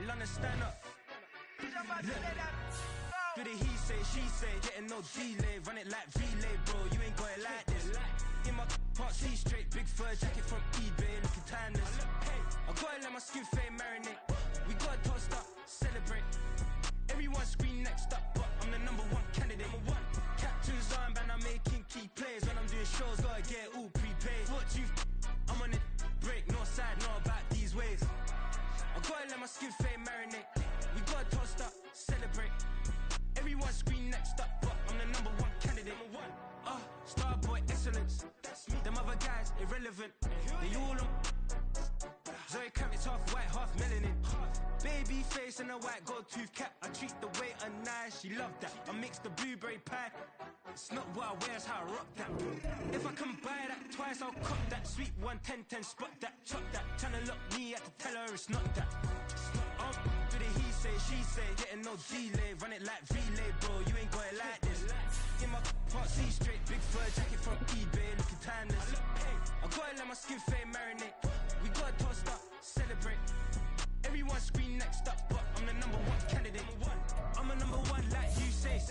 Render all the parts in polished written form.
London, stand up. Look. Do the he say, she say, getting no delay. Run it like relay, bro, you ain't got it like this. In my can't see straight, big fur jacket from eBay, looking timeless. I gotta let my skin fade marinate. We gotta toast up, celebrate. Everyone scream next up, but I'm the #1 candidate. Captain's armband, I'm making key plays. When I'm doing shows, gotta get all prepaid. What you I'm on it, break, no side, no about these ways. I gotta let my skin fade marinate. We gotta toast up, celebrate. Everyone scream next up, but I'm the #1 candidate. Starboy excellence. Them other guys irrelevant. They all on. Zoe Kravitz half white, half melanin. Baby face and a white gold tooth cap. I treat the waiter nice, she loved that. I mix the blueberry pie. It's not what I wear, it's how I rock that. If I can buy that twice, I'll cop that. Sweet 110, spot that, chop that. Tryna lock me, I have to tell her it's not that. Do the he say, she say, getting no delay. Run it like relay, bro, you ain't got it like this. In my can't see straight, big fur jacket from eBay, looking timeless. I gotta let my skin fade marinate. We gotta toast up, celebrate. Everyone scream next up, but I'm the #1 candidate. I'm a #1 like you say.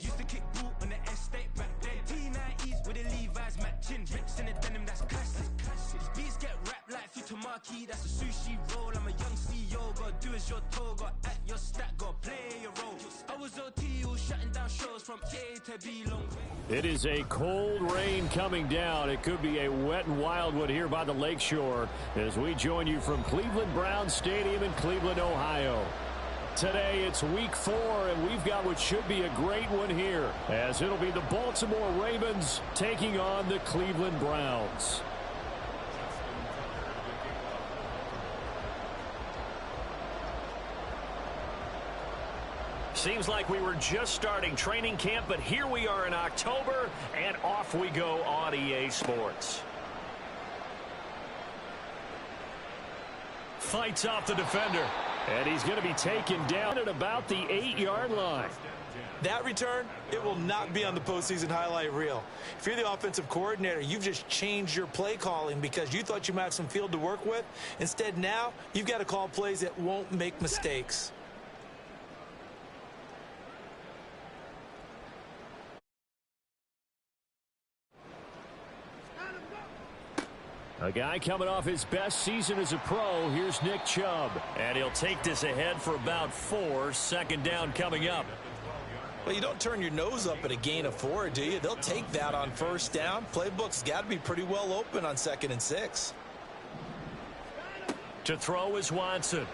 Used to kick ball on the estate back then. T90s with the Levi's matching. Rips in the denim, that's classic. These beats get wrapped like Futamaki, that's a sushi roll. I'm a young CEO, gotta do as you're told. Gotta act your stat, gotta play your role. I was OT, all shutting down shows from A to B long. It is a cold rain coming down. It could be a wet and wild one here by the lakeshore as we join you from Cleveland Browns Stadium in Cleveland, Ohio. Today it's week 4, and we've got what should be a great one here, as it'll be the Baltimore Ravens taking on the Cleveland Browns. Seems like we were just starting training camp, but here we are in October, and off we go on EA Sports. Fights off the defender, and he's going to be taken down at about the 8-yard line. That return, it will not be on the postseason highlight reel. If you're the offensive coordinator, you've just changed your play calling because you thought you might have some field to work with. Instead, now you've got to call plays that won't make mistakes. A guy coming off his best season as a pro. Here's Nick Chubb. And he'll take this ahead for about 4. Second down coming up. Well, you don't turn your nose up at a gain of 4, do you? They'll take that on first down. Playbook's got to be pretty well open on 2nd and 6. To throw is Watson.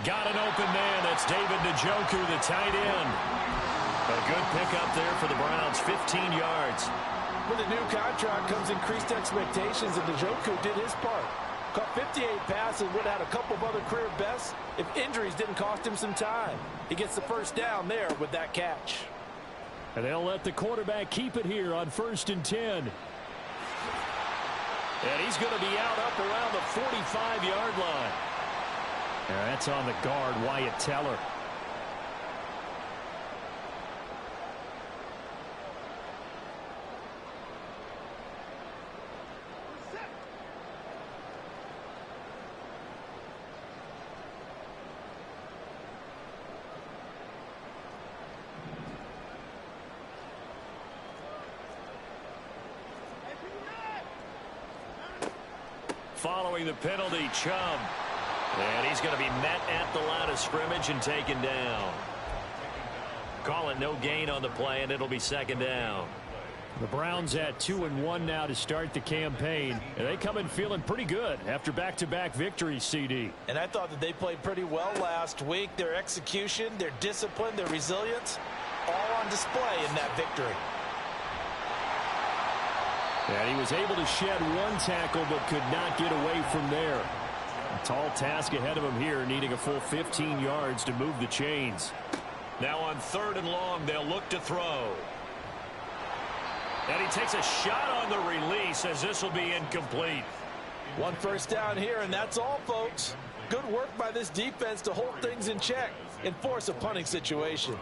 Got an open man. That's David Njoku, the tight end. A good pickup there for the Browns, 15 yards. With a new contract comes increased expectations, and Njoku did his part. Caught 58 passes, would have had a couple of other career bests if injuries didn't cost him some time. He gets the first down there with that catch. And they'll let the quarterback keep it here on 1st and 10. And he's going to be out up around the 45-yard line. And that's on the guard, Wyatt Teller. Following the penalty, Chubb. And he's going to be met at the line of scrimmage and taken down. Call it no gain on the play, and it'll be 2nd down. The Browns at 2-1 now to start the campaign. And they come in feeling pretty good after back-to-back victories, CD. And I thought that they played pretty well last week. Their execution, their discipline, their resilience, all on display in that victory. And he was able to shed 1 tackle but could not get away from there. A tall task ahead of him here, needing a full 15 yards to move the chains. Now on 3rd and long, they'll look to throw. And he takes a shot on the release as this will be incomplete. 1 first down here, and that's all, folks. Good work by this defense to hold things in check and force a punting situation.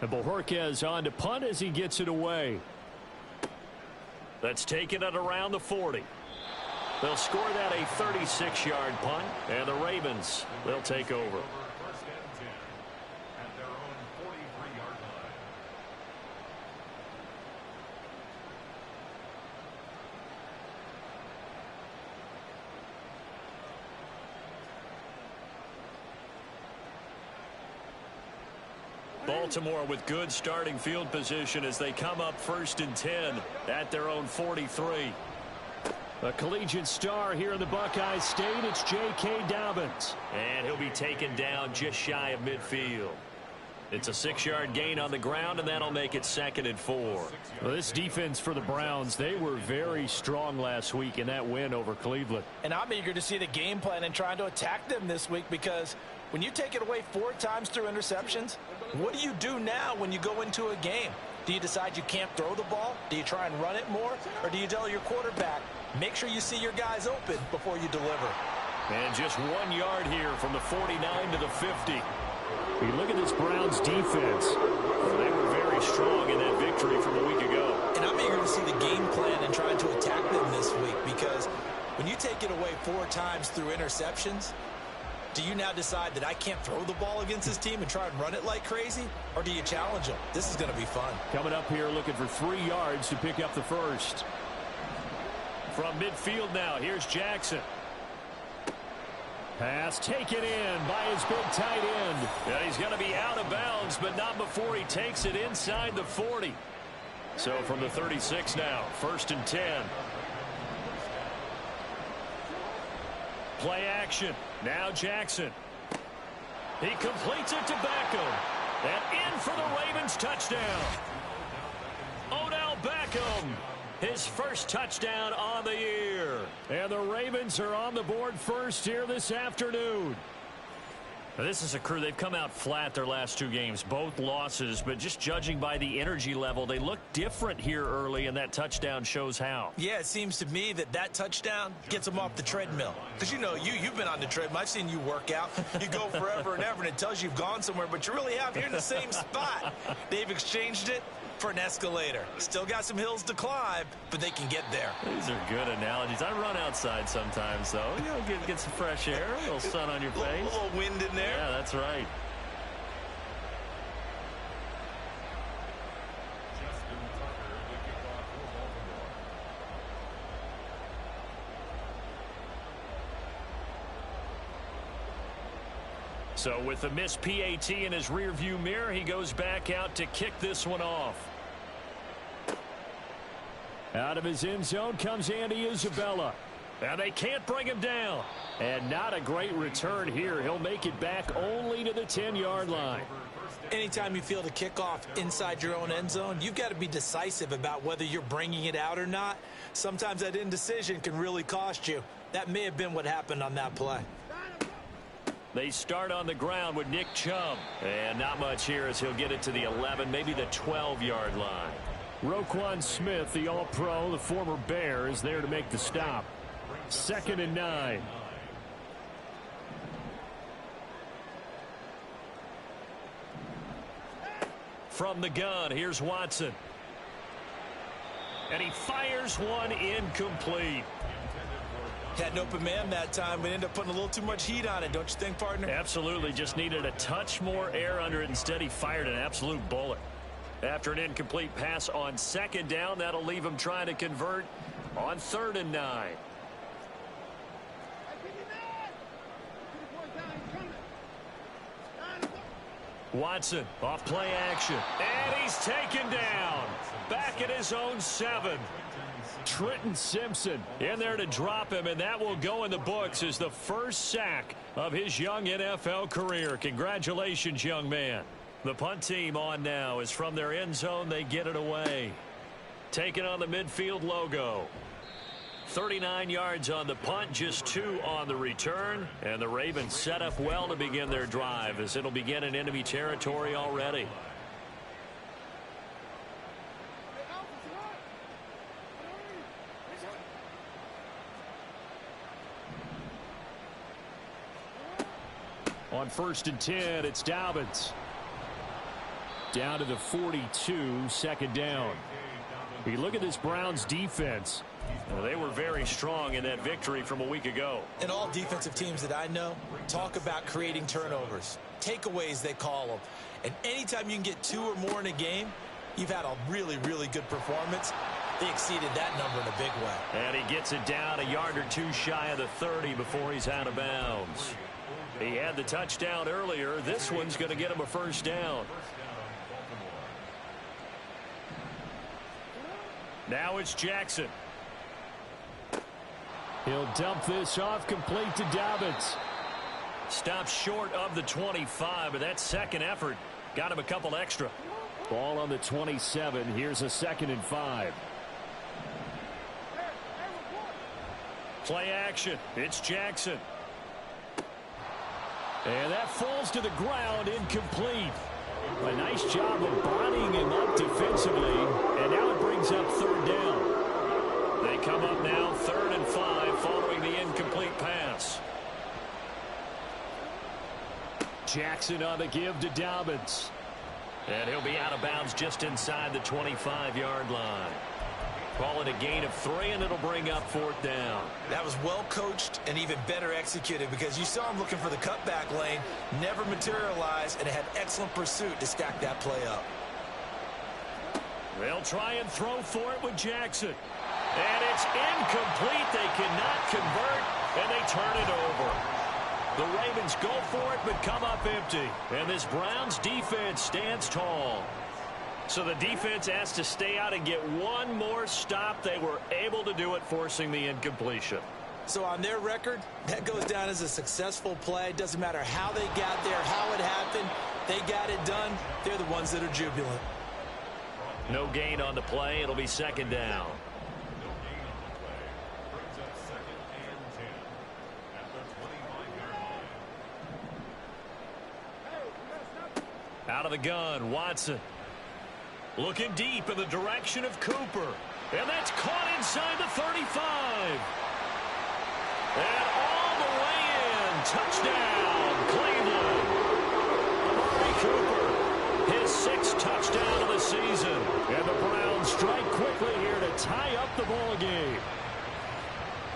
And Bojorquez on to punt as he gets it away. That's taken at around the 40. They'll score that a 36-yard punt, and the Ravens, they'll take over. Baltimore with good starting field position as they come up 1st and 10 at their own 43. A collegiate star here in the Buckeye State, it's J.K. Dobbins. And he'll be taken down just shy of midfield. It's a 6-yard gain on the ground, and that'll make it 2nd and 4. Well, this defense for the Browns, they were very strong last week in that win over Cleveland. And I'm eager to see the game plan and trying to attack them this week, because when you take it away 4 times through interceptions, what do you do now when you go into a game? Do you decide you can't throw the ball? Do you try and run it more? Or do you tell your quarterback, make sure you see your guys open before you deliver? And just 1 yard here from the 49 to the 50. You look at this Browns defense. They were very strong in that victory from a week ago. And I'm eager to see the game plan and trying to attack them this week, because when you take it away 4 times through interceptions, do you now decide that I can't throw the ball against this team and try and run it like crazy? Or do you challenge them? This is going to be fun. Coming up here looking for 3 yards to pick up the first. From midfield now, here's Jackson. Pass taken in by his big tight end. Yeah, he's going to be out of bounds, but not before he takes it inside the 40. So from the 36 now, 1st and 10. Play action. Now Jackson. He completes it to Beckham. And in for the Ravens touchdown. Odell Beckham. His first touchdown on the year. And the Ravens are on the board first here this afternoon. Now, this is a crew, they've come out flat their last 2 games, both losses, but just judging by the energy level, they look different here early, and that touchdown shows how. Yeah, it seems to me that touchdown gets them off the treadmill. Because, you know, you've been on the treadmill. I've seen you work out. You go forever and ever, and it tells you you've gone somewhere, but you really have. You're in the same spot. They've exchanged it for an escalator. Still got some hills to climb, but they can get there. These are good analogies. I run outside sometimes, though. You know, get some fresh air, a little sun on your face. A little wind in there. Yeah, that's right. So with the missed PAT in his rearview mirror, he goes back out to kick this one off. Out of his end zone comes Andy Isabella. Now they can't bring him down. And not a great return here. He'll make it back only to the 10-yard line. Anytime you field a kickoff inside your own end zone, you've got to be decisive about whether you're bringing it out or not. Sometimes that indecision can really cost you. That may have been what happened on that play. They start on the ground with Nick Chubb. And not much here as he'll get it to the 11, maybe the 12-yard line. Roquan Smith, the All-Pro, the former Bear, is there to make the stop. 2nd and 9. From the gun, here's Watson. And he fires one incomplete. Had an open man that time, but ended up putting a little too much heat on it, don't you think, partner? Absolutely, just needed a touch more air under it. Instead, he fired an absolute bullet. After an incomplete pass on 2nd down, that'll leave him trying to convert on 3rd and 9. Watson off play action. And he's taken down. Back at his own 7. Trenton Simpson in there to drop him, and that will go in the books as the first sack of his young NFL career. Congratulations, young man. The punt team on now is from their end zone. They get it away. Taking on the midfield logo. 39 yards on the punt, just 2 on the return. And the Ravens set up well to begin their drive as it'll begin in enemy territory already. On 1st and 10, it's Dobbins. Down to the 42, 2nd down. You look at this Browns defense. They were very strong in that victory from a week ago. And all defensive teams that I know talk about creating turnovers. Takeaways, they call them. And anytime you can get 2 or more in a game, you've had a really, really good performance. They exceeded that number in a big way. And he gets it down a yard or 2 shy of the 30 before he's out of bounds. He had the touchdown earlier. This one's going to get him a first down. Now it's Jackson. He'll dump this off complete to Dobbins. Stops short of the 25, but that second effort got him a couple extra. Ball on the 27. Here's a 2nd and 5. Play action. It's Jackson. And that falls to the ground, incomplete. A nice job of bodying him up defensively, and now it brings up 3rd down. They come up now 3rd and 5 following the incomplete pass. Jackson on the give to Dobbins. And he'll be out of bounds just inside the 25-yard line. Call it a gain of 3, and it'll bring up 4th down. That was well coached and even better executed because you saw him looking for the cutback lane, never materialized, and had excellent pursuit to stack that play up. They'll try and throw for it with Jackson. And it's incomplete. They cannot convert, and they turn it over. The Ravens go for it but come up empty. And this Browns defense stands tall. So the defense has to stay out and get one more stop. They were able to do it, forcing the incompletion. So on their record, that goes down as a successful play. Doesn't matter how they got there, how it happened. They got it done. They're the ones that are jubilant. No gain on the play. It'll be 2nd down. Out of the gun, Watson. Looking deep in the direction of Cooper. And that's caught inside the 35. And all the way in. Touchdown, Cleveland. Amari Cooper, his 6th touchdown of the season. And the Browns strike quickly here to tie up the ball game.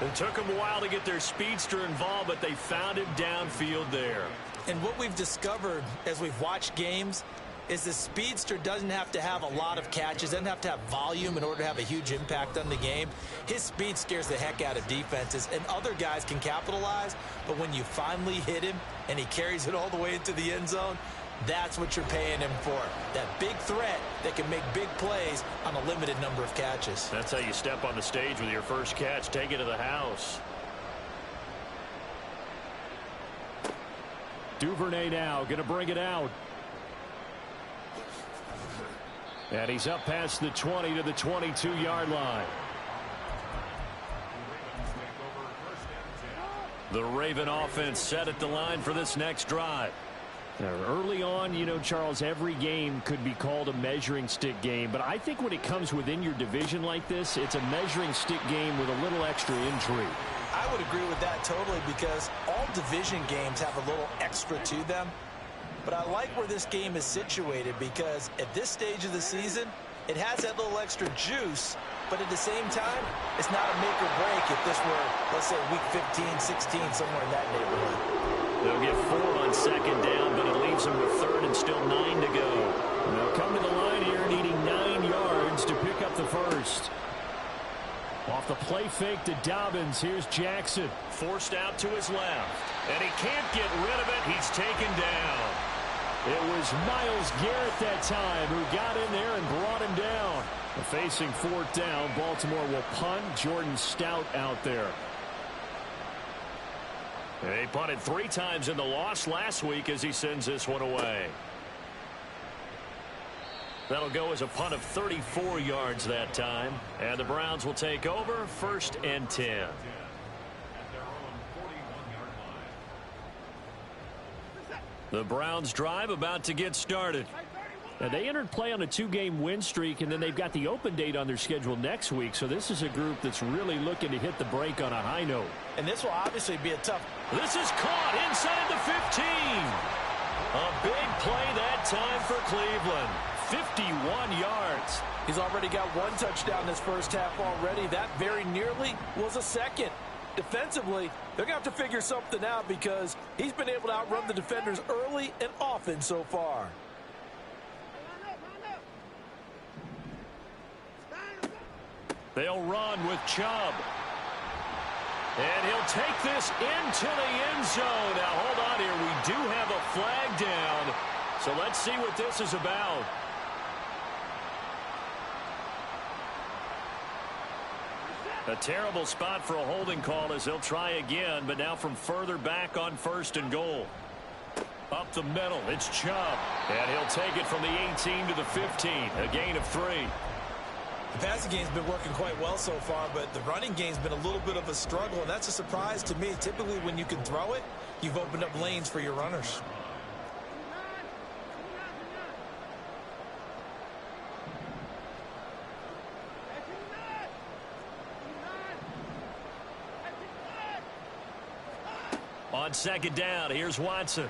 It took them a while to get their speedster involved, but they found him downfield there. And what we've discovered as we've watched games is the speedster doesn't have to have a lot of catches, doesn't have to have volume in order to have a huge impact on the game. His speed scares the heck out of defenses, and other guys can capitalize, but when you finally hit him and he carries it all the way into the end zone, that's what you're paying him for. That big threat that can make big plays on a limited number of catches. That's how you step on the stage with your first catch. Take it to the house. Duvernay now going to bring it out. And he's up past the 20 to the 22-yard line. The Raven offense set at the line for this next drive. Now, early on, you know, Charles, every game could be called a measuring stick game. But I think when it comes within your division like this, it's a measuring stick game with a little extra intrigue. I would agree with that totally because all division games have a little extra to them. But I like where this game is situated because at this stage of the season, it has that little extra juice. But at the same time, it's not a make or break if this were, let's say, week 15, 16, somewhere in that neighborhood. They'll get 4 on 2nd down, but it leaves them with 3rd and still 9 to go. And they'll come to the line here needing 9 yards to pick up the first. Off the play fake to Dobbins, here's Jackson. Forced out to his left, and he can't get rid of it. He's taken down. It was Myles Garrett that time who got in there and brought him down. Facing 4th down, Baltimore will punt. Jordan Stout out there. He punted 3 times in the loss last week as he sends this one away. That'll go as a punt of 34 yards that time. And the Browns will take over 1st and 10. The Browns drive about to get started. Now, they entered play on a 2-game win streak, and then they've got the open date on their schedule next week. So this is a group that's really looking to hit the break on a high note. And this will obviously be a tough. This is caught inside the 15. A big play that time for Cleveland. 51 yards. He's already got one touchdown this first half already. That very nearly was a second. Defensively, they're going to have to figure something out because he's been able to outrun the defenders early and often so far. They'll run with Chubb. And he'll take this into the end zone. Now, hold on here. We do have a flag down. So let's see what this is about. A terrible spot for a holding call as they'll try again, but now from further back on 1st and goal. Up the middle, it's Chubb. And he'll take it from the 18 to the 15, a gain of 3. The passing game's been working quite well so far, but the running game's been a little bit of a struggle, and that's a surprise to me. Typically, when you can throw it, you've opened up lanes for your runners. On 2nd down, here's Watson.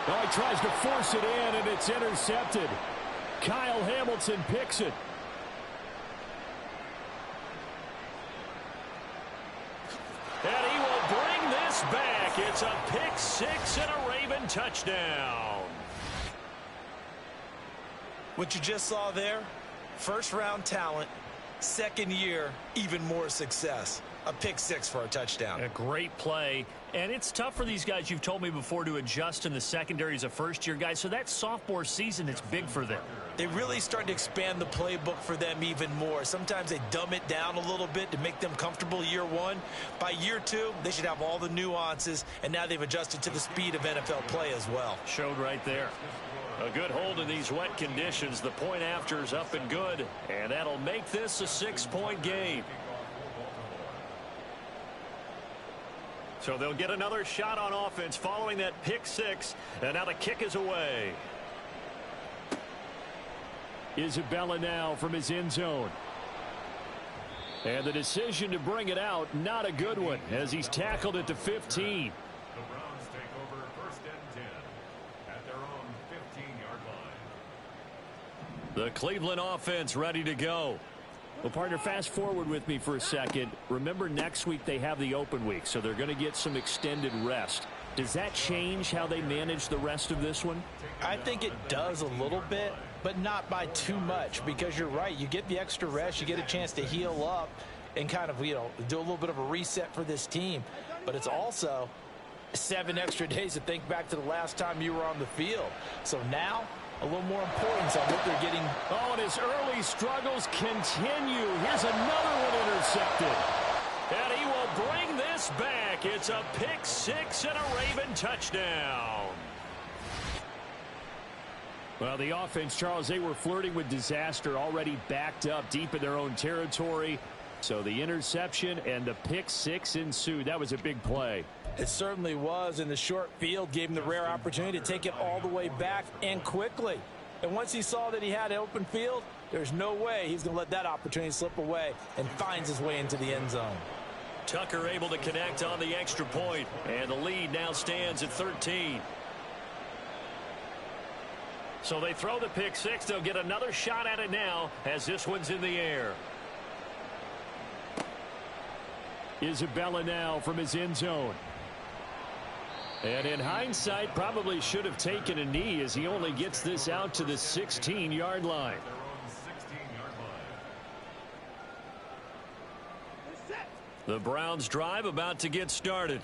Oh, he tries to force it in, and it's intercepted. Kyle Hamilton picks it. And he will bring this back. It's a pick 6 and a Raven touchdown. What you just saw there, first-round talent, second year, even more success. A pick 6 for a touchdown. A great play. And it's tough for these guys, you've told me before, to adjust in the secondary as a first-year guy. So that sophomore season is big for them. They really start to expand the playbook for them even more. Sometimes they dumb it down a little bit to make them comfortable year 1. By year 2, they should have all the nuances, and now they've adjusted to the speed of NFL play as well. Showed right there. A good hold in these wet conditions. The point after is up and good, and that'll make this a 6-point game. So they'll get another shot on offense following that pick 6, and now the kick is away. Isabella now from his end zone. And the decision to bring it out, not a good one, as he's tackled at the 15. The Browns take over 1st and 10 at their own 15-yard line. The Cleveland offense ready to go. Well, partner, fast forward with me for a second. Remember, next week they have the open week, so they're going to get some extended rest. Does that change how they manage the rest of this one? I think it does a little bit, but not by too much, because you're right. You get the extra rest. You get a chance to heal up and kind of, do a little bit of a reset for this team. But it's also 7 extra days to think back to the last time you were on the field. So now, a little more importance on what they're getting. Oh, and his early struggles continue. Here's another one intercepted. And he will bring this back. It's a pick 6 and a Raven touchdown. Well, the offense, Charles, they were flirting with disaster, already backed up deep in their own territory. So the interception and the pick 6 ensued. That was a big play. It certainly was, and the short field gave him the rare opportunity to take it all the way back and quickly. And once he saw that he had an open field, there's no way he's going to let that opportunity slip away, and finds his way into the end zone. Tucker able to connect on the extra point, and the lead now stands at 13. So they throw the pick 6. They'll get another shot at it now as this one's in the air. Isabella now from his end zone. And in hindsight, probably should have taken a knee as he only gets this out to the 16-yard line. The Browns drive about to get started.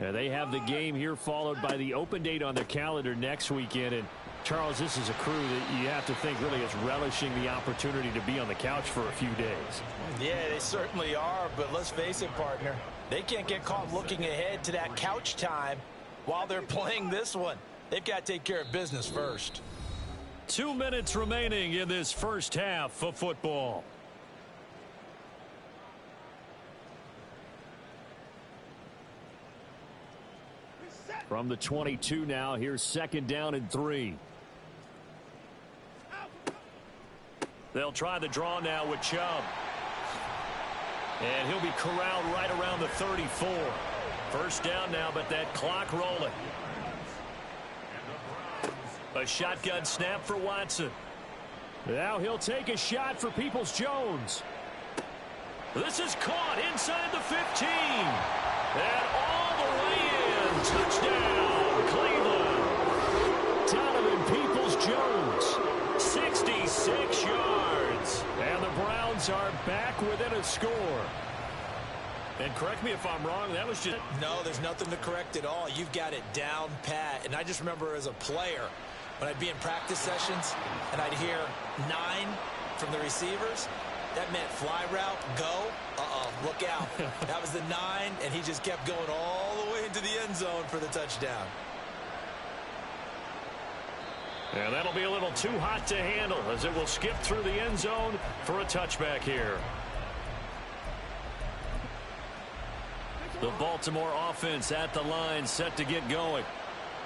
And they have the game here followed by the open date on their calendar next weekend. And Charles, this is a crew that you have to think really is relishing the opportunity to be on the couch for a few days. Yeah, they certainly are, but let's face it, partner. They can't get caught looking ahead to that couch time while they're playing this one. They've got to take care of business first. 2 minutes remaining in this first half of football. From the 22 now, here's 2nd down and 3. They'll try the draw now with Chubb. And he'll be corralled right around the 34. First down now, but that clock rolling. A A shotgun snap for Watson. Now he'll take a shot for Peoples-Jones. This is caught inside the 15. And all the way in. Touchdown, Cleveland. Donovan Peoples-Jones. 66 yards. And the Browns are back within a score. And correct me if I'm wrong, that was just... No, there's nothing to correct at all. You've got it down pat. And I just remember as a player, when I'd be in practice sessions and I'd hear 9 from the receivers, that meant fly route, go, look out. That was the 9, and he just kept going all the way into the end zone for the touchdown. And that'll be a little too hot to handle as it will skip through the end zone for a touchback here. The Baltimore offense at the line, set to get going.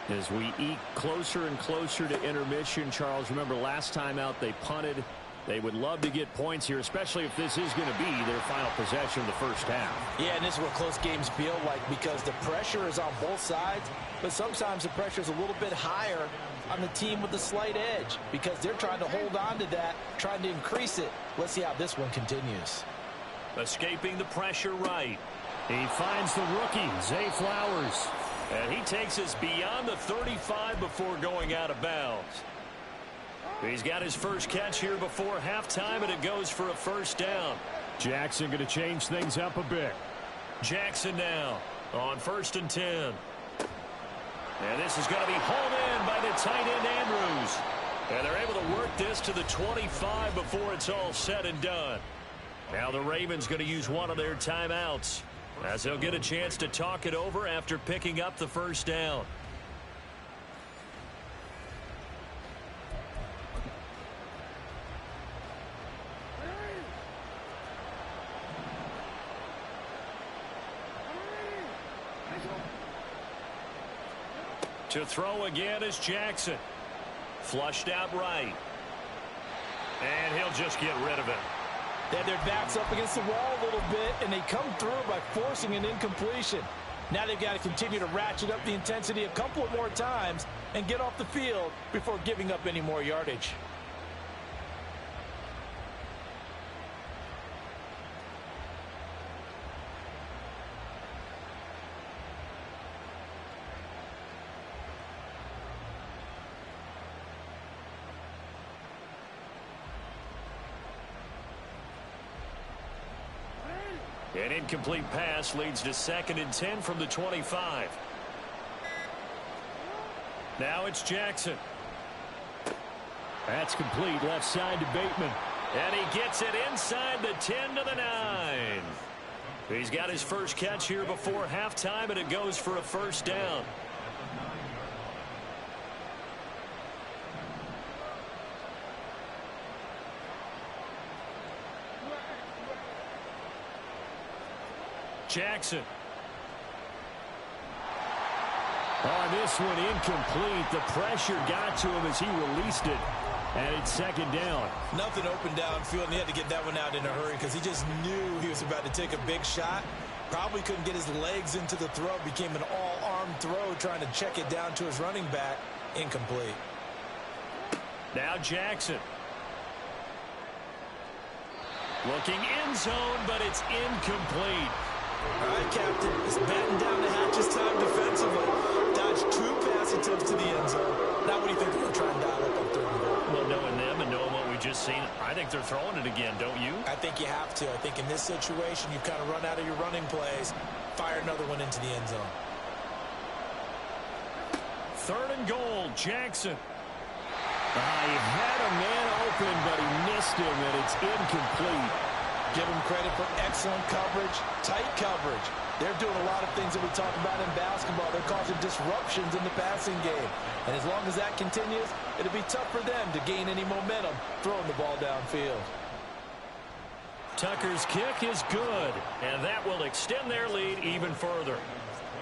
As we eke closer and closer to intermission, Charles, remember last time out they punted. They would love to get points here, especially if this is going to be their final possession of the first half. Yeah, and this is what close games feel like because the pressure is on both sides, but sometimes the pressure is a little bit higher on the team with the slight edge because they're trying to hold on to that, trying to increase it. Let's see how this one continues. Escaping the pressure right. He finds the rookie, Zay Flowers. And he takes us beyond the 35 before going out of bounds. He's got his first catch here before halftime, and it goes for a first down. Jackson going to change things up a bit. Jackson now on 1st and 10. And this is going to be hauled in by the tight end Andrews. And they're able to work this to the 25 before it's all said and done. Now the Ravens going to use one of their timeouts as they'll get a chance to talk it over after picking up the first down. To throw again is Jackson. Flushed out right. And he'll just get rid of it. They had their backs up against the wall a little bit, and they come through by forcing an incompletion. Now they've got to continue to ratchet up the intensity a couple of more times and get off the field before giving up any more yardage. An incomplete pass leads to 2nd and 10 from the 25. Now it's Jackson. That's complete left side to Bateman. And he gets it inside the 10 to the 9. He's got his first catch here before halftime, and it goes for a first down. Jackson. On this one, incomplete. The pressure got to him as he released it. And it's 2nd down. Nothing open downfield, and he had to get that one out in a hurry because he just knew he was about to take a big shot. Probably couldn't get his legs into the throw. Became an all-arm throw trying to check it down to his running back. Incomplete. Now Jackson. Looking end zone, but it's incomplete. All right, Captain. It's batting down the hatches time defensively. Dodged 2 pass attempts to the end zone. Now what do you think they're going to try and dial up on 3rd and goal? Well, knowing them and knowing what we just seen, I think they're throwing it again, don't you? I think you have to. I think in this situation, you've kind of run out of your running plays. Fire another one into the end zone. 3rd and goal, Jackson. He had a man open, but he missed him, and it's incomplete. Give them credit for excellent coverage, tight coverage. They're doing a lot of things that we talk about in basketball. They're causing disruptions in the passing game. And as long as that continues, it'll be tough for them to gain any momentum throwing the ball downfield. Tucker's kick is good, and that will extend their lead even further.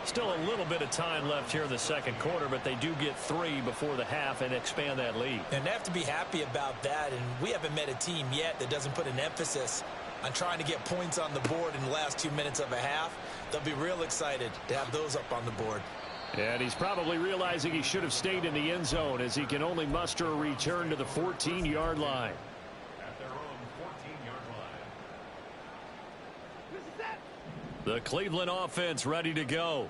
Still a little bit of time left here in the 2nd quarter, but they do get 3 before the half and expand that lead. And they have to be happy about that, and we haven't met a team yet that doesn't put an emphasis on trying to get points on the board in the last 2 minutes of a half. They'll be real excited to have those up on the board. And he's probably realizing he should have stayed in the end zone as he can only muster a return to the 14-yard line. At their own 14-yard line. The Cleveland offense ready to go.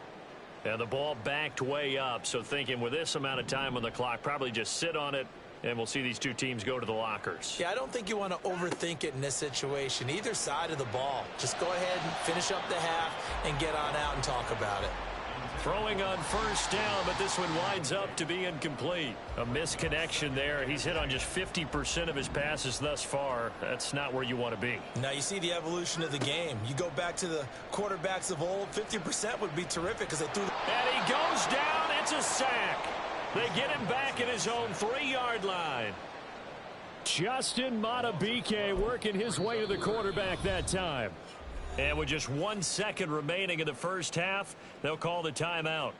And the ball backed way up, so thinking with this amount of time on the clock, probably just sit on it, and we'll see these two teams go to the lockers. Yeah, I don't think you want to overthink it in this situation. Either side of the ball. Just go ahead and finish up the half and get on out and talk about it. Throwing on first down, but this one winds up to be incomplete. A misconnection there. He's hit on just 50% of his passes thus far. That's not where you want to be. Now you see the evolution of the game. You go back to the quarterbacks of old, 50% would be terrific because they threw. And he goes down. It's a sack. They get him back at his own 3-yard line. Justin Madubuike working his way to the quarterback that time. And with just 1 second remaining in the first half, they'll call the timeout.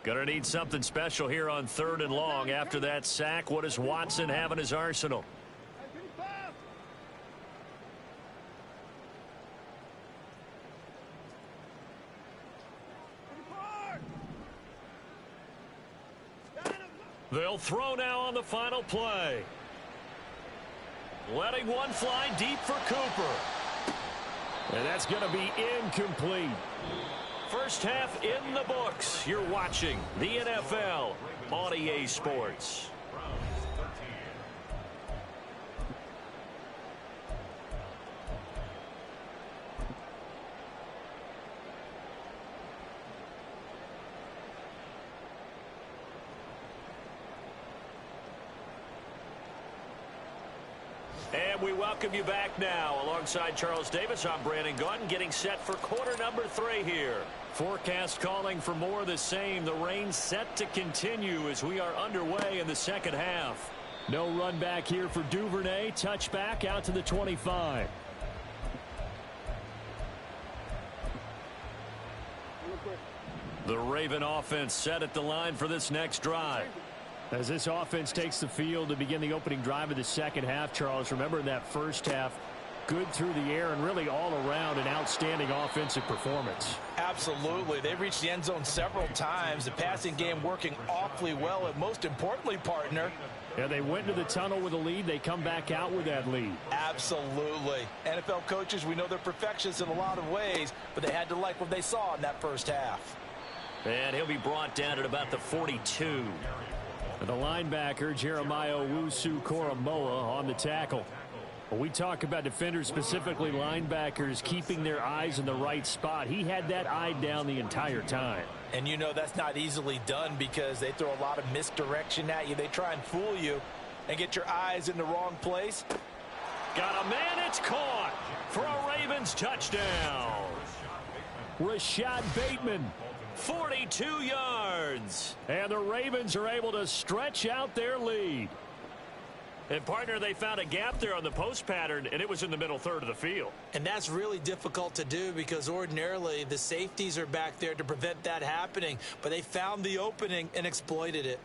Gonna need something special here on 3rd and long. After that sack, what does Watson have in his arsenal? They'll throw now on the final play. Letting one fly deep for Cooper. And that's going to be incomplete. First half in the books. You're watching the NFL on EA Sports. And we welcome you back now. Alongside Charles Davis, I'm Brandon Gunn, getting set for quarter number 3 here. Forecast calling for more of the same. The rain set to continue as we are underway in the second half. No run back here for Duvernay. Touchback out to the 25. The Raven offense set at the line for this next drive. As this offense takes the field to begin the opening drive of the second half, Charles, remember in that first half, good through the air and really all around an outstanding offensive performance. Absolutely. They've reached the end zone several times. The passing game working awfully well, and most importantly, partner. Yeah, they went into the tunnel with a lead. They come back out with that lead. Absolutely. NFL coaches, we know they're perfectionists in a lot of ways, but they had to like what they saw in that first half. And he'll be brought down at about the 42. The linebacker, Jeremiah Owusu-Koramoah, on the tackle. When we talk about defenders, specifically linebackers, keeping their eyes in the right spot, he had that eye down the entire time. And you know that's not easily done because they throw a lot of misdirection at you. They try and fool you and get your eyes in the wrong place. Got a man, it's caught for a Ravens touchdown. Rashad Bateman. 42 yards. And the Ravens are able to stretch out their lead. And, partner, they found a gap there on the post pattern, and it was in the middle third of the field. And that's really difficult to do because ordinarily the safeties are back there to prevent that happening. But they found the opening and exploited it.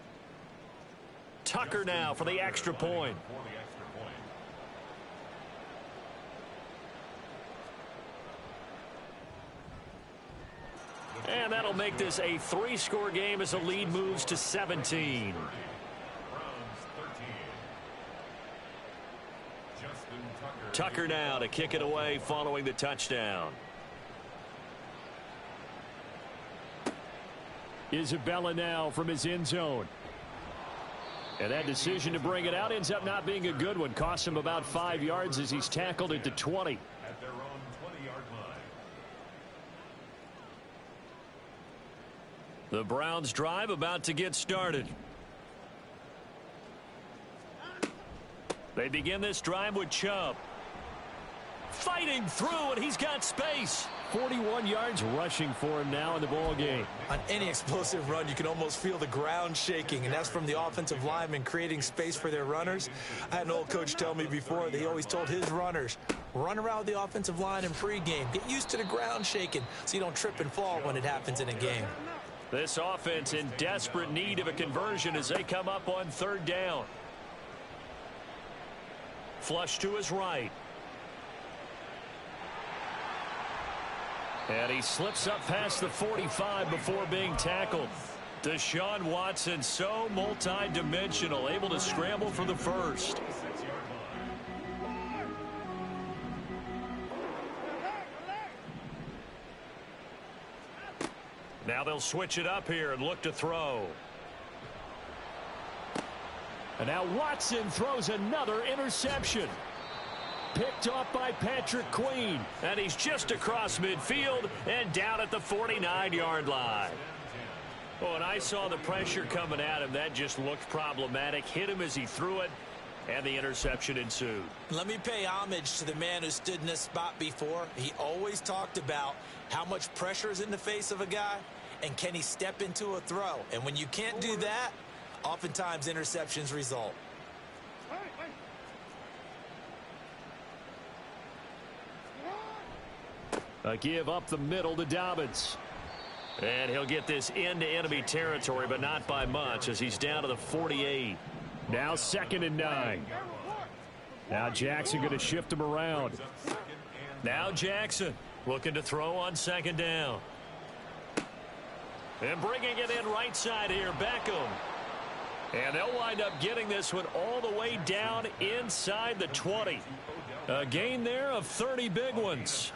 Tucker now for the extra point. And that'll make this a 3-score game as the lead moves to 17. Tucker now to kick it away following the touchdown. Isabella now from his end zone. And that decision to bring it out ends up not being a good one. Costs him about 5 yards as he's tackled at the 20. At their own 20-yard line. The Browns drive about to get started. They begin this drive with Chubb. Fighting through, and he's got space. 41 yards rushing for him now in the ball game. On any explosive run, you can almost feel the ground shaking, and that's from the offensive linemen creating space for their runners. I had an old coach tell me before, they always told his runners, run around the offensive line in pregame. Get used to the ground shaking so you don't trip and fall when it happens in a game. This offense in desperate need of a conversion as they come up on 3rd down. Flush to his right. And he slips up past the 45 before being tackled. Deshaun Watson, so multi-dimensional, able to scramble for the first. Now they'll switch it up here and look to throw. And now Watson throws another interception. Picked off by Patrick Queen. And he's just across midfield and down at the 49-yard line. Oh, and I saw the pressure coming at him. That just looked problematic. Hit him as he threw it, and the interception ensued. Let me pay homage to the man who stood in this spot before. He always talked about how much pressure is in the face of a guy, and can he step into a throw. And when you can't do that, oftentimes interceptions result. A give up the middle to Dobbins. And he'll get this into enemy territory, but not by much, as he's down to the 48. Now 2nd and 9. Now Jackson going to shift him around. Now Jackson looking to throw on 2nd down. And bringing it in right side here, Beckham. And they'll wind up getting this one all the way down inside the 20. A gain there of 30 big ones.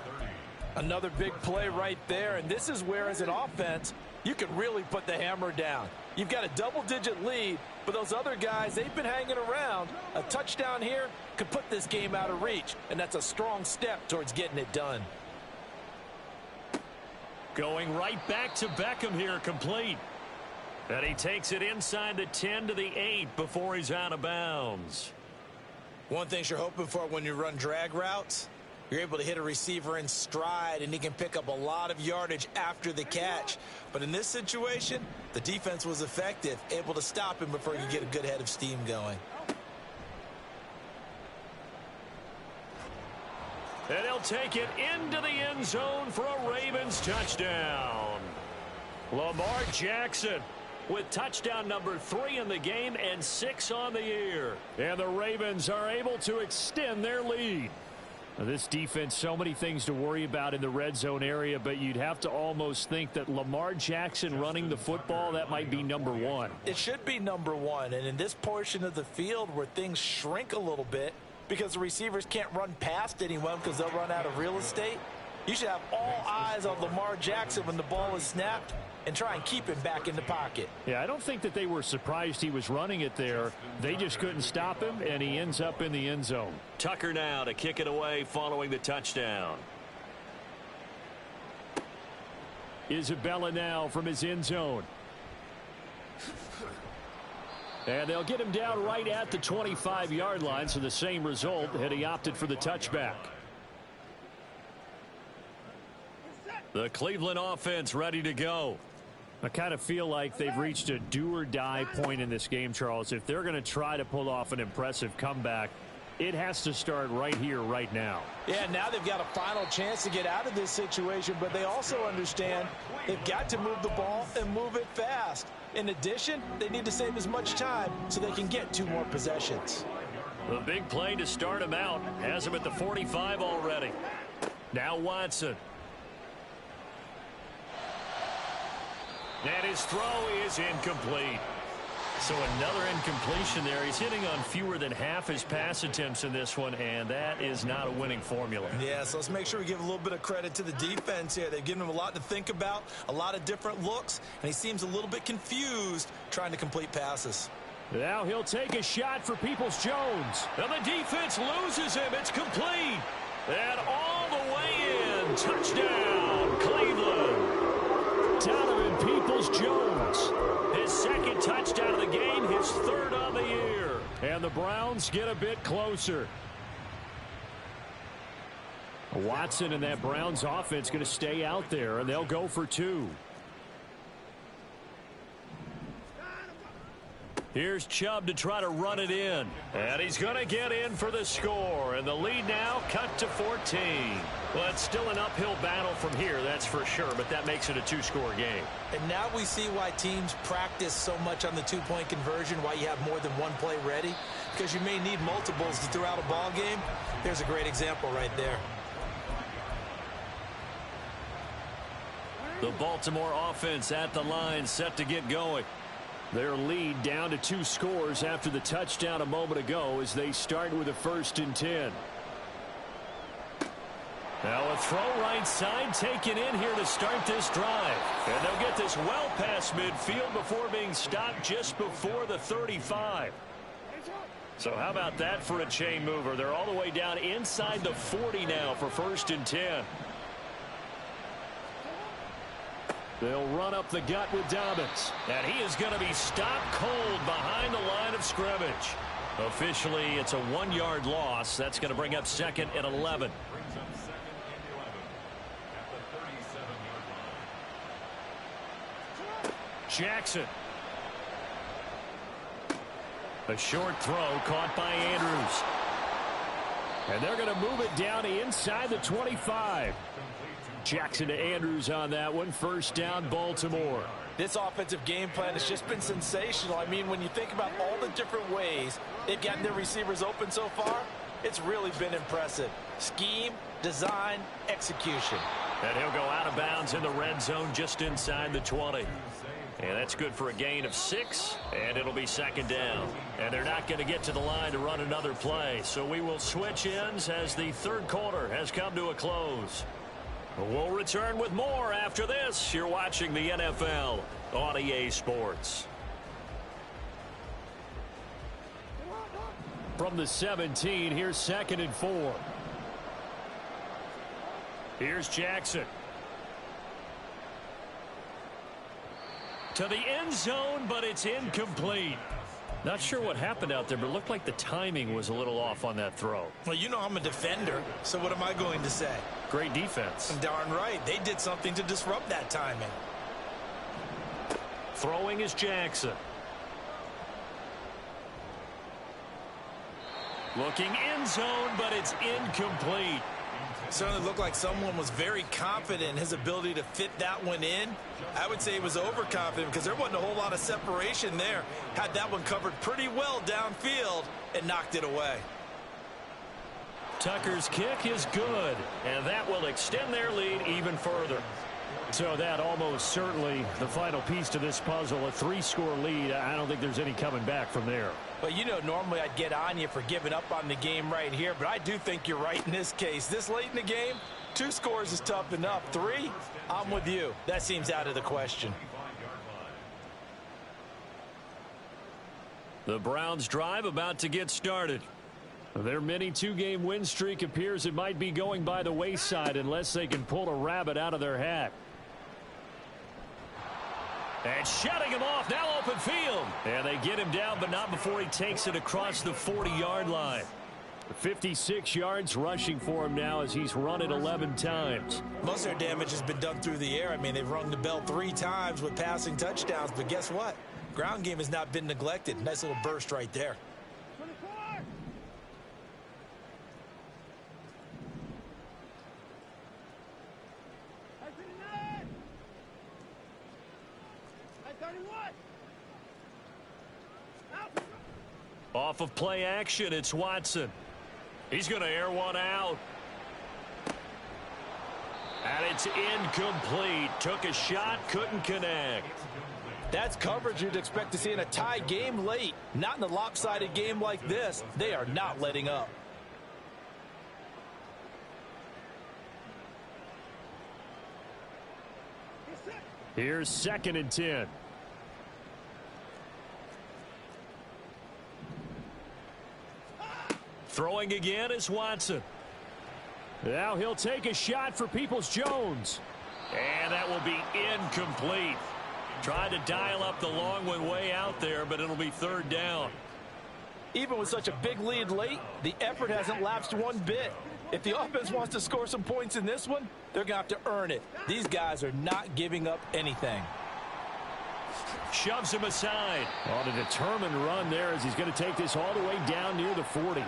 Another big play right there, and this is where, as an offense, you can really put the hammer down. You've got a double-digit lead, but those other guys, they've been hanging around. A touchdown here could put this game out of reach, and that's a strong step towards getting it done. Going right back to Beckham here, complete. And he takes it inside the 10 to the 8 before he's out of bounds. One thing you're hoping for when you run drag routes, you're able to hit a receiver in stride, and he can pick up a lot of yardage after the catch. But in this situation, the defense was effective, able to stop him before he could get a good head of steam going. And he'll take it into the end zone for a Ravens touchdown. Lamar Jackson with touchdown number 3 in the game and 6 on the year. And the Ravens are able to extend their lead. Now, this defense, so many things to worry about in the red zone area, but you'd have to almost think that Lamar Jackson running the football, that might be number 1. It should be number 1, and in this portion of the field where things shrink a little bit because the receivers can't run past anyone because they'll run out of real estate, you should have all eyes on Lamar Jackson when the ball is snapped and try and keep him back in the pocket. Yeah, I don't think that they were surprised he was running it there. They just couldn't stop him, and he ends up in the end zone. Tucker now to kick it away following the touchdown. Isabella now from his end zone. And they'll get him down right at the 25-yard line, so the same result, and he opted for the touchback. The Cleveland offense ready to go. I kind of feel like they've reached a do-or-die point in this game, Charles. If they're going to try to pull off an impressive comeback, it has to start right here, right now. Yeah, now they've got a final chance to get out of this situation, but they also understand they've got to move the ball and move it fast. In addition, they need to save as much time so they can get 2 more possessions. The big play to start him out has him at the 45 already. Now Watson. And his throw is incomplete. So another incompletion there. He's hitting on fewer than half his pass attempts in this one, and that is not a winning formula. Yeah, so let's make sure we give a little bit of credit to the defense here. They've given him a lot to think about, a lot of different looks, and he seems a little bit confused trying to complete passes. Now he'll take a shot for Peoples-Jones. And the defense loses him. It's complete. And all the way in. Touchdown, Cleveland. Donovan Peoples-Jones. His 2nd touchdown of the game, his 3rd on the year. And the Browns get a bit closer. Watson and that Browns offense going to stay out there, and they'll go for 2. Here's Chubb to try to run it in. And he's going to get in for the score. And the lead now cut to 14. Well, it's still an uphill battle from here, that's for sure. But that makes it a 2-score game. And now we see why teams practice so much on the 2-point conversion, why you have more than one play ready. Because you may need multiples to throw out a ball game. There's a great example right there. The Baltimore offense at the line, set to get going. Their lead down to 2 scores after the touchdown a moment ago as they start with a 1st and 10. Now a throw right side taken in here to start this drive. And they'll get this well past midfield before being stopped just before the 35. So how about that for a chain mover? They're all the way down inside the 40 now for 1st and 10. They'll run up the gut with Dobbins. And he is going to be stopped cold behind the line of scrimmage. Officially, it's a 1-yard loss. That's going to bring up 2nd and 11. Jackson. A short throw caught by Andrews. And they're going to move it down inside the 25. Jackson to Andrews on that one. 1st down, Baltimore. This offensive game plan has just been sensational. I mean, when you think about all the different ways they've gotten their receivers open so far, it's really been impressive. Scheme, design, execution. And he'll go out of bounds in the red zone just inside the 20. And that's good for a gain of 6, and it'll be 2nd down. And they're not going to get to the line to run another play, so we will switch ends as the 3rd quarter has come to a close. We'll return with more after this. You're watching the NFL on EA Sports. From the 17, here's 2nd and 4. Here's Jackson. To the end zone, but it's incomplete. Not sure what happened out there, but it looked like the timing was a little off on that throw. Well, you know I'm a defender, so what am I going to say? Great defense. Darn right. They did something to disrupt that timing. Throwing is Jackson. Looking end zone, but it's incomplete. Certainly looked like someone was very confident in his ability to fit that one in. I would say he was overconfident because there wasn't a whole lot of separation there. Had that one covered pretty well downfield and knocked it away. Tucker's kick is good, and that will extend their lead even further. So that almost certainly the final piece to this puzzle, a 3-score lead. I don't think there's any coming back from there. But, you know, normally I'd get on you for giving up on the game right here, but I do think you're right in this case. This late in the game, 2 scores is tough enough. 3, I'm with you. That seems out of the question. The Browns drive about to get started. Their mini 2-game win streak appears it might be going by the wayside unless they can pull a rabbit out of their hat. And shutting him off, now open field. And they get him down, but not before he takes it across the 40-yard line. 56 yards rushing for him now as he's run it 11 times. Most of their damage has been done through the air. I mean, they've rung the bell 3 times with passing touchdowns, but guess what? Ground game has not been neglected. Nice little burst right there. Off of play action, it's Watson. He's going to air one out. And it's incomplete. Took a shot, couldn't connect. That's coverage you'd expect to see in a tie game late. Not in a lopsided game like this. They are not letting up. Here's 2nd and 10. Throwing again is Watson. Now he'll take a shot for Peoples-Jones. And that will be incomplete. Tried to dial up the long one way out there, but it'll be 3rd down. Even with such a big lead late, the effort hasn't lapsed one bit. If the offense wants to score some points in this one, they're going to have to earn it. These guys are not giving up anything. Shoves him aside. On a determined run there as he's going to take this all the way down near the 40.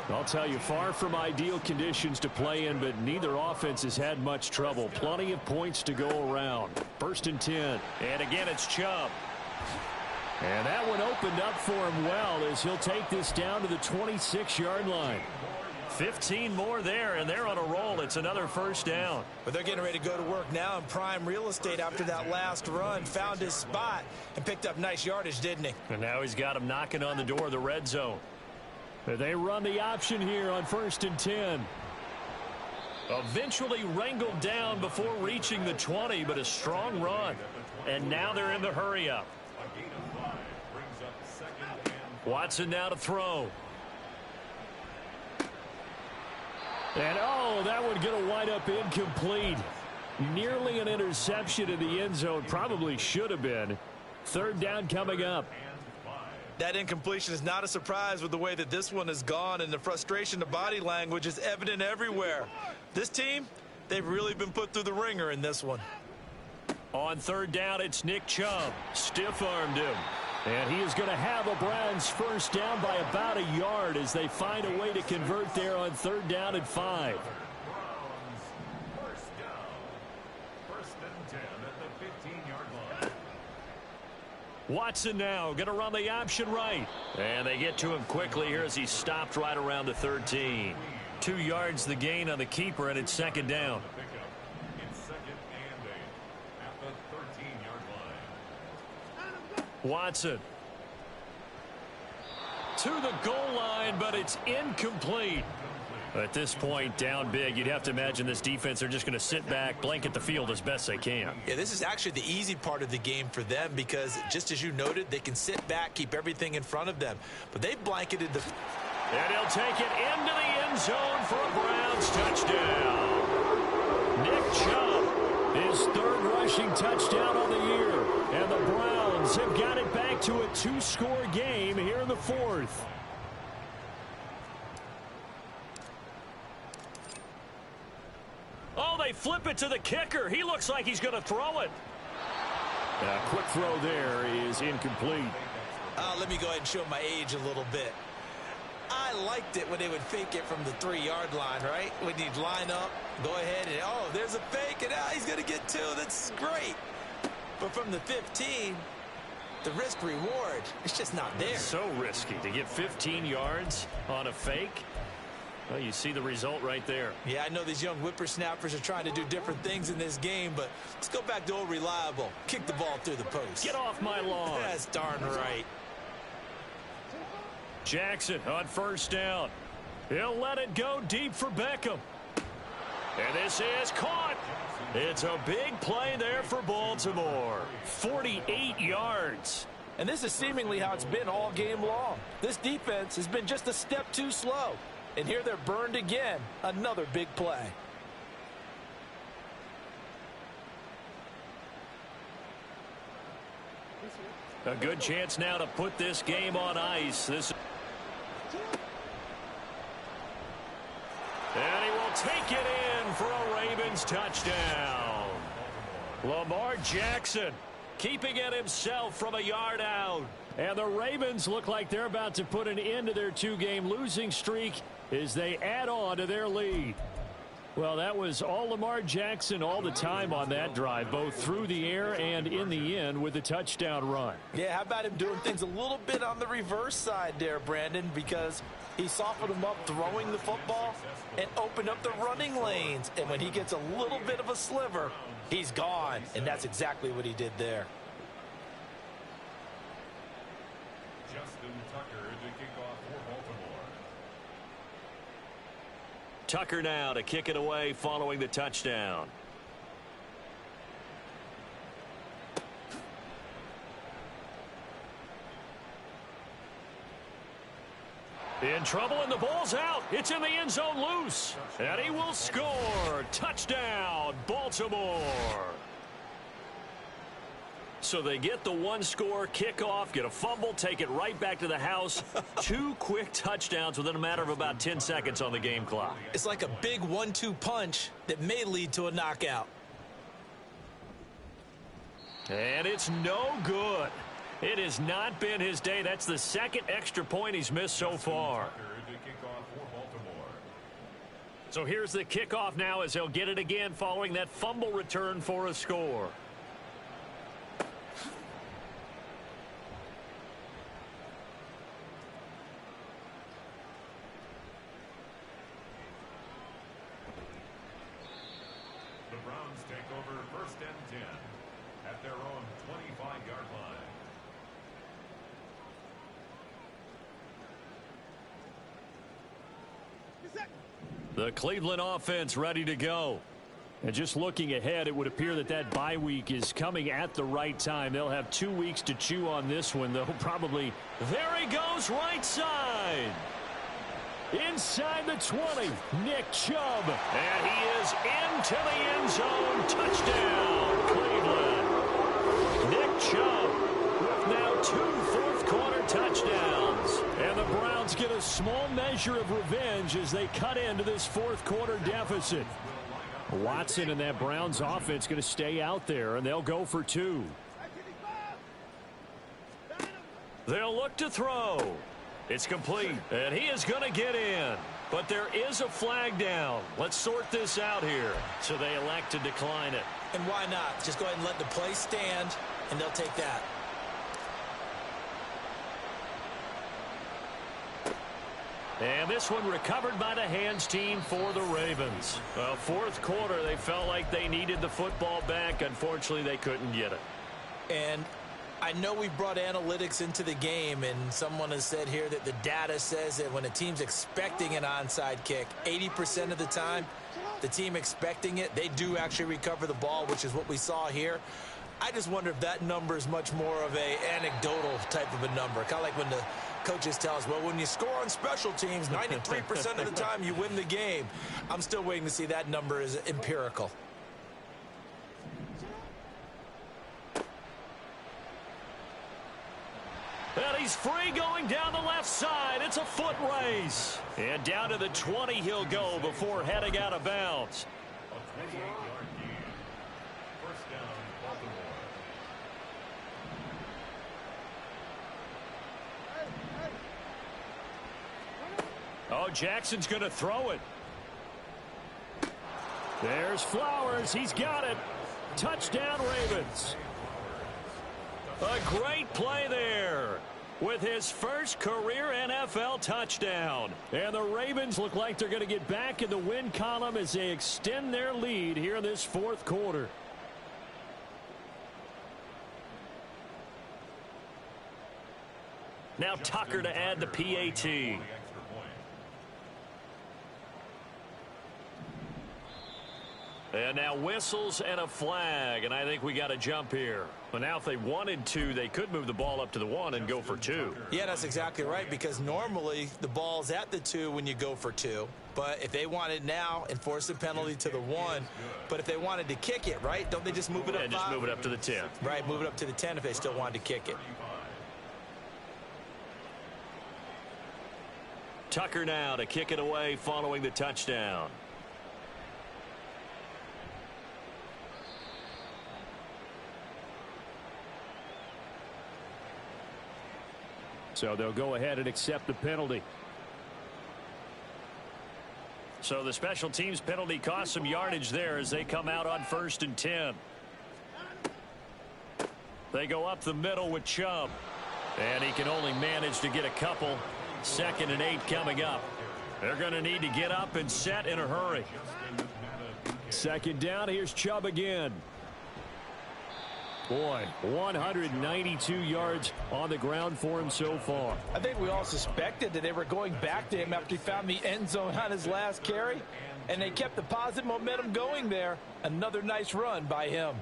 I'll tell you, far from ideal conditions to play in, but neither offense has had much trouble. Plenty of points to go around. 1st and 10. And again, it's Chubb. And that one opened up for him well as he'll take this down to the 26-yard line. 15 more there, and they're on a roll. It's another first down. But they're getting ready to go to work now in prime real estate after that last run. Found his spot and picked up nice yardage, didn't he? And now he's got him knocking on the door of the red zone. They run the option here on 1st and 10. Eventually wrangled down before reaching the 20, but a strong run. And now they're in the hurry-up. Watson now to throw. And, oh, that one going to wind up incomplete. Nearly an interception in the end zone. Probably should have been. 3rd down coming up. That incompletion is not a surprise with the way that this one has gone, and the frustration, the body language is evident everywhere. This team, they've really been put through the ringer in this one. On 3rd down, it's Nick Chubb. Stiff-armed him. And he is going to have a Browns first down by about a yard as they find a way to convert there on 3rd down and 5. Watson now going to run the option right. And they get to him quickly here as he stopped right around the 13. 2 yards the gain on the keeper, and it's 2nd down. Watson to the goal line, but it's incomplete. At this point, down big, you'd have to imagine this defense are just going to sit back, blanket the field as best they can. Yeah, this is actually the easy part of the game for them because, just as you noted, they can sit back, keep everything in front of them. But they've blanketed the... And he'll take it into the end zone for a Browns touchdown. Nick Chubb, his 3rd rushing touchdown on the year. And the Browns have got it back to a 2-score game here in the 4th. Oh, they flip it to the kicker. He looks like he's going to throw it. A quick throw there is incomplete. Let me go ahead and show my age a little bit. I liked it when they would fake it from the 3-yard line, right? When you'd line up, go ahead, and, oh, there's a fake, and he's going to get 2. That's great. But from the 15, the risk-reward, it's just not there. So risky to get 15 yards on a fake. Well, you see the result right there. Yeah, I know these young whippersnappers are trying to do different things in this game, but let's go back to old reliable. Kick the ball through the post. Get off my lawn. That's darn right. Jackson on 1st down. He'll let it go deep for Beckham. And this is caught. It's a big play there for Baltimore. 48 yards. And this is seemingly how it's been all game long. This defense has been just a step too slow. And here they're burned again. Another big play. A good chance now to put this game on ice. And he will take it in for a Ravens touchdown. Lamar Jackson keeping it himself from a yard out. And the Ravens look like they're about to put an end to their 2-game losing streak as they add on to their lead. Well, that was all Lamar Jackson all the time on that drive, both through the air and in the end with the touchdown run. Yeah, how about him doing things a little bit on the reverse side there, Brandon, because he softened him up throwing the football and opened up the running lanes. And when he gets a little bit of a sliver, he's gone. And that's exactly what he did there. Tucker now to kick it away following the touchdown. In trouble, and the ball's out. It's in the end zone loose. And he will score. Touchdown, Baltimore. So they get the 1-score kickoff, get a fumble, take it right back to the house. 2 quick touchdowns within a matter of about 10 seconds on the game clock. It's like a big 1-2 punch that may lead to a knockout. And it's no good. It has not been his day. That's the 2nd extra point he's missed so far. So here's the kickoff now as he'll get it again following that fumble return for a score. take over first and 10 at their own 25-yard line. The Cleveland offense ready to go. And just looking ahead, it would appear that that bye week is coming at the right time. They'll have 2 weeks to chew on this one, though, probably. There he goes, right side. Inside the 20, Nick Chubb. And he is into the end zone. Touchdown, Cleveland. Nick Chubb with now 2 fourth-quarter touchdowns. And the Browns get a small measure of revenge as they cut into this fourth-quarter deficit. Watson and that Browns offense going to stay out there, and they'll go for 2. They'll look to throw. It's complete, and he is going to get in. But there is a flag down. Let's sort this out here. So they elect to decline it. And why not? Just go ahead and let the play stand, and they'll take that. And this one recovered by the hands team for the Ravens. Well, fourth quarter, they felt like they needed the football back. Unfortunately, they couldn't get it. And I know we brought analytics into the game, and someone has said here that the data says that when a team's expecting an onside kick, 80% of the time, the team expecting it, they do actually recover the ball, which is what we saw here. I just wonder if that number is much more of a anecdotal type of a number. Kind of like when the coaches tell us, well, when you score on special teams, 93% of the time you win the game. I'm still waiting to see that number is empirical. And he's free going down the left side. It's a foot race. And down to the 20 he'll go before heading out of bounds. A 28-yard gain. First down, Baltimore. Oh, Jackson's going to throw it. There's Flowers. He's got it. Touchdown, Ravens. A great play there with his first career NFL touchdown. And the Ravens look like they're going to get back in the win column as they extend their lead here in this fourth quarter. Now Tucker to add the PAT. And now whistles and a flag, and I think we got to jump here. But now if they wanted to, they could move the ball up to the 1 and go for 2. Yeah, that's exactly right, because normally the ball's at the 2 when you go for 2. But if they want it now, enforce the penalty to the 1. But if they wanted to kick it, right, don't they just move it up 5? Just move it up to the 10. Right, move it up to the 10 if they still wanted to kick it. Tucker now to kick it away following the touchdown. So they'll go ahead and accept the penalty. So the special teams penalty cost some yardage there as they come out on 1st and 10. They go up the middle with Chubb. And he can only manage to get a couple. 2nd and 8 coming up. They're going to need to get up and set in a hurry. 2nd down. Here's Chubb again. Boy, 192 yards on the ground for him so far. I think we all suspected that they were going back to him after he found the end zone on his last carry, and they kept the positive momentum going there. Another nice run by him.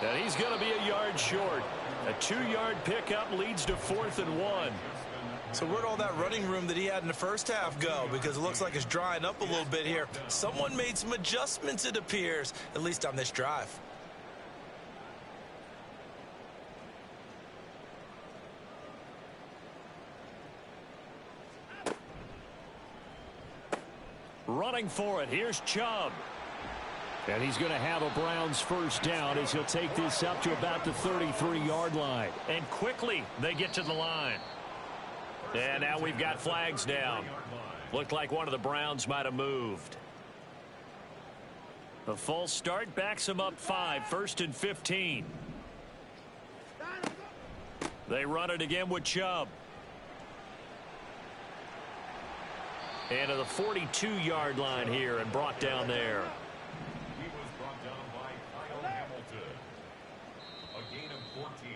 And he's going to be a yard short. A 2-yard pickup leads to 4th and 1. So where'd all that running room that he had in the first half go? Because it looks like it's drying up a little bit here. Someone made some adjustments, it appears, at least on this drive. Running for it. Here's Chubb. And he's going to have a Browns first down as he'll take this up to about the 33-yard line. And quickly they get to the line. And now we've got flags down. Looked like one of the Browns might have moved. A false start backs them up 5. 1st and 15. They run it again with Chubb. And to the 42-yard line here and brought down there. He was brought down by Kyle Hamilton. A gain of 14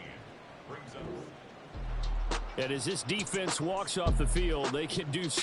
brings us. And as this defense walks off the field, they can do so.